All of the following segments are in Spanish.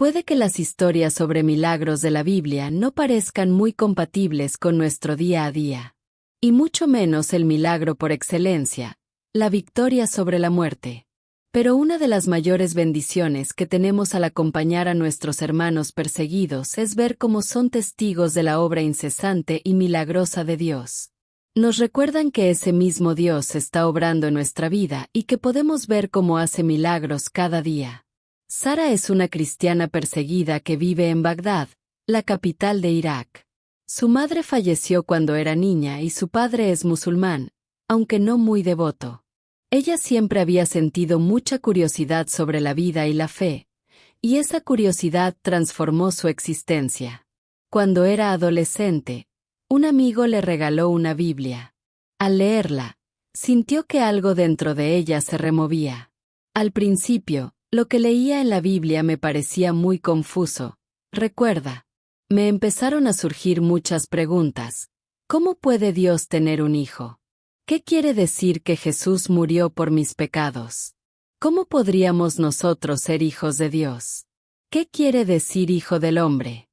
Puede que las historias sobre milagros de la Biblia no parezcan muy compatibles con nuestro día a día, y mucho menos el milagro por excelencia, la victoria sobre la muerte. Pero una de las mayores bendiciones que tenemos al acompañar a nuestros hermanos perseguidos es ver cómo son testigos de la obra incesante y milagrosa de Dios. Nos recuerdan que ese mismo Dios está obrando en nuestra vida y que podemos ver cómo hace milagros cada día. Sara es una cristiana perseguida que vive en Bagdad, la capital de Irak. Su madre falleció cuando era niña y su padre es musulmán, aunque no muy devoto. Ella siempre había sentido mucha curiosidad sobre la vida y la fe, y esa curiosidad transformó su existencia. Cuando era adolescente, un amigo le regaló una Biblia. Al leerla, sintió que algo dentro de ella se removía. Al principio, lo que leía en la Biblia me parecía muy confuso. Recuerda, me empezaron a surgir muchas preguntas. ¿Cómo puede Dios tener un hijo? ¿Qué quiere decir que Jesús murió por mis pecados? ¿Cómo podríamos nosotros ser hijos de Dios? ¿Qué quiere decir hijo del hombre?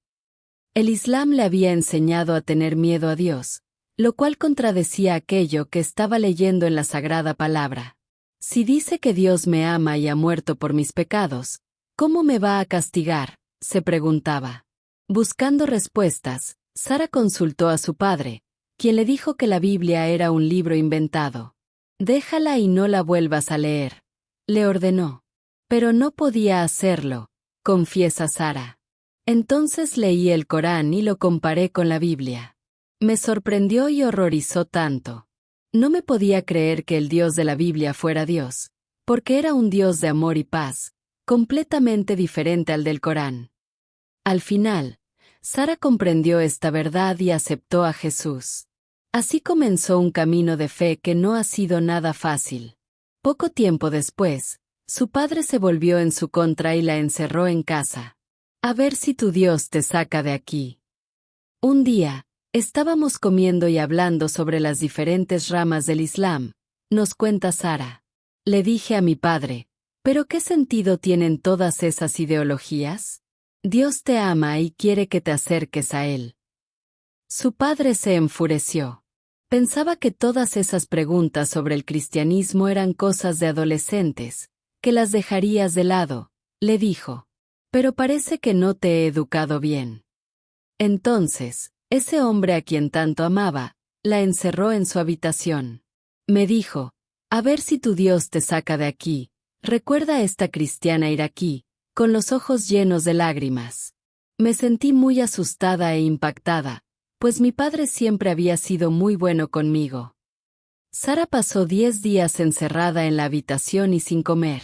El Islam le había enseñado a tener miedo a Dios, lo cual contradecía aquello que estaba leyendo en la Sagrada Palabra. Si dice que Dios me ama y ha muerto por mis pecados, ¿cómo me va a castigar?, se preguntaba. Buscando respuestas, Sara consultó a su padre, quien le dijo que la Biblia era un libro inventado. «Déjala y no la vuelvas a leer», le ordenó. Pero no podía hacerlo, confiesa Sara. Entonces leí el Corán y lo comparé con la Biblia. Me sorprendió y horrorizó tanto. No me podía creer que el Dios de la Biblia fuera Dios, porque era un Dios de amor y paz, completamente diferente al del Corán. Al final, Sara comprendió esta verdad y aceptó a Jesús. Así comenzó un camino de fe que no ha sido nada fácil. Poco tiempo después, su padre se volvió en su contra y la encerró en casa. A ver si tu Dios te saca de aquí. Un día, estábamos comiendo y hablando sobre las diferentes ramas del Islam, nos cuenta Sara. Le dije a mi padre, ¿pero qué sentido tienen todas esas ideologías? Dios te ama y quiere que te acerques a Él. Su padre se enfureció. Pensaba que todas esas preguntas sobre el cristianismo eran cosas de adolescentes, que las dejarías de lado, le dijo. Pero parece que no te he educado bien. Entonces, ese hombre a quien tanto amaba, la encerró en su habitación. Me dijo, a ver si tu Dios te saca de aquí. Recuerda a esta cristiana iraquí, con los ojos llenos de lágrimas. Me sentí muy asustada e impactada, pues mi padre siempre había sido muy bueno conmigo. Sara pasó 10 días encerrada en la habitación y sin comer.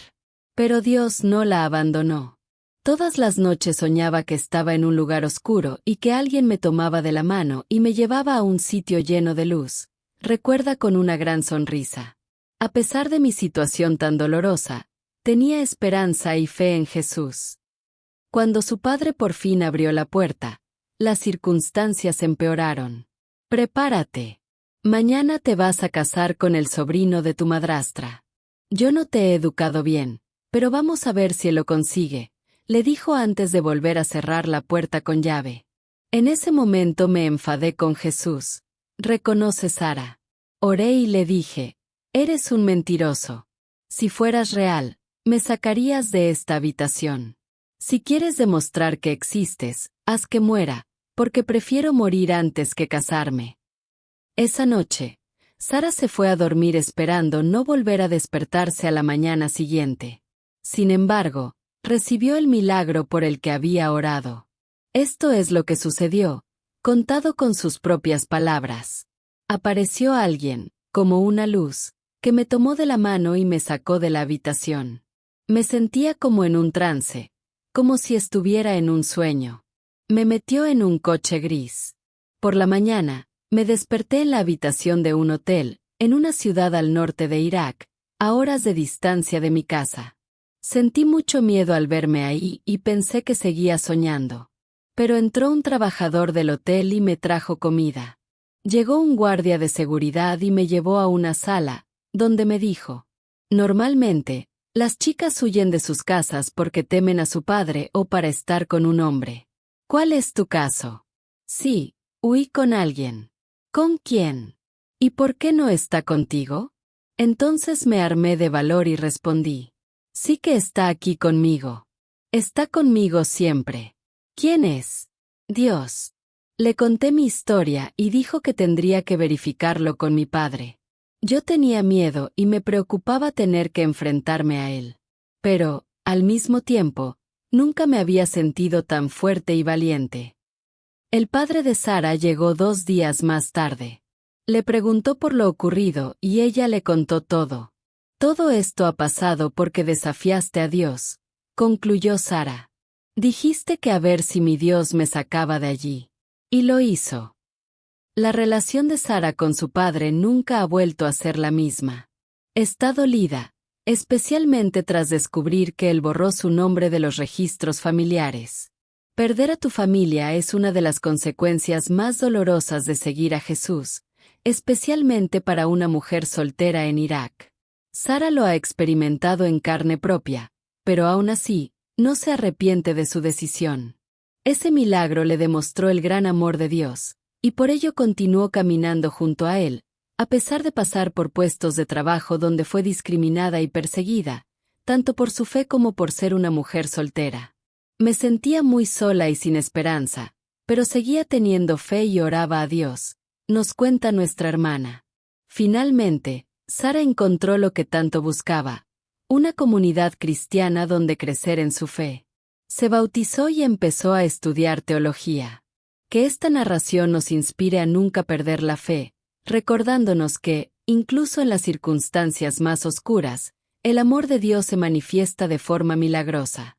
Pero Dios no la abandonó. Todas las noches soñaba que estaba en un lugar oscuro y que alguien me tomaba de la mano y me llevaba a un sitio lleno de luz, recuerda con una gran sonrisa. A pesar de mi situación tan dolorosa, tenía esperanza y fe en Jesús. Cuando su padre por fin abrió la puerta, las circunstancias empeoraron. Prepárate. Mañana te vas a casar con el sobrino de tu madrastra. Yo no te he educado bien, pero vamos a ver si él lo consigue, le dijo antes de volver a cerrar la puerta con llave. En ese momento me enfadé con Jesús, reconoce Sara. Oré y le dije, eres un mentiroso. Si fueras real, me sacarías de esta habitación. Si quieres demostrar que existes, haz que muera, porque prefiero morir antes que casarme. Esa noche, Sara se fue a dormir esperando no volver a despertarse a la mañana siguiente. Sin embargo, recibió el milagro por el que había orado. Esto es lo que sucedió, contado con sus propias palabras. Apareció alguien, como una luz, que me tomó de la mano y me sacó de la habitación. Me sentía como en un trance, como si estuviera en un sueño. Me metió en un coche gris. Por la mañana, me desperté en la habitación de un hotel, en una ciudad al norte de Irak, a horas de distancia de mi casa. Sentí mucho miedo al verme ahí y pensé que seguía soñando. Pero entró un trabajador del hotel y me trajo comida. Llegó un guardia de seguridad y me llevó a una sala, donde me dijo, normalmente, Las chicas huyen de sus casas porque temen a su padre o para estar con un hombre. ¿Cuál es tu caso? Sí, huí con alguien. ¿Con quién? ¿Y por qué no está contigo? Entonces me armé de valor y respondí. Sí que está aquí conmigo. Está conmigo siempre. ¿Quién es? Dios. Le conté mi historia y dijo que tendría que verificarlo con mi padre. Yo tenía miedo y me preocupaba tener que enfrentarme a él. Pero, al mismo tiempo, nunca me había sentido tan fuerte y valiente. El padre de Sara llegó 2 días más tarde. Le preguntó por lo ocurrido y ella le contó todo. Todo esto ha pasado porque desafiaste a Dios, concluyó Sara. Dijiste que a ver si mi Dios me sacaba de allí. Y lo hizo. La relación de Sara con su padre nunca ha vuelto a ser la misma. Está dolida, especialmente tras descubrir que él borró su nombre de los registros familiares. Perder a tu familia es una de las consecuencias más dolorosas de seguir a Jesús, especialmente para una mujer soltera en Irak. Sara lo ha experimentado en carne propia, pero aún así, no se arrepiente de su decisión. Ese milagro le demostró el gran amor de Dios, y por ello continuó caminando junto a él, a pesar de pasar por puestos de trabajo donde fue discriminada y perseguida, tanto por su fe como por ser una mujer soltera. Me sentía muy sola y sin esperanza, pero seguía teniendo fe y oraba a Dios, nos cuenta nuestra hermana. Finalmente, Sara encontró lo que tanto buscaba, una comunidad cristiana donde crecer en su fe. Se bautizó y empezó a estudiar teología. Que esta narración nos inspire a nunca perder la fe, recordándonos que, incluso en las circunstancias más oscuras, el amor de Dios se manifiesta de forma milagrosa.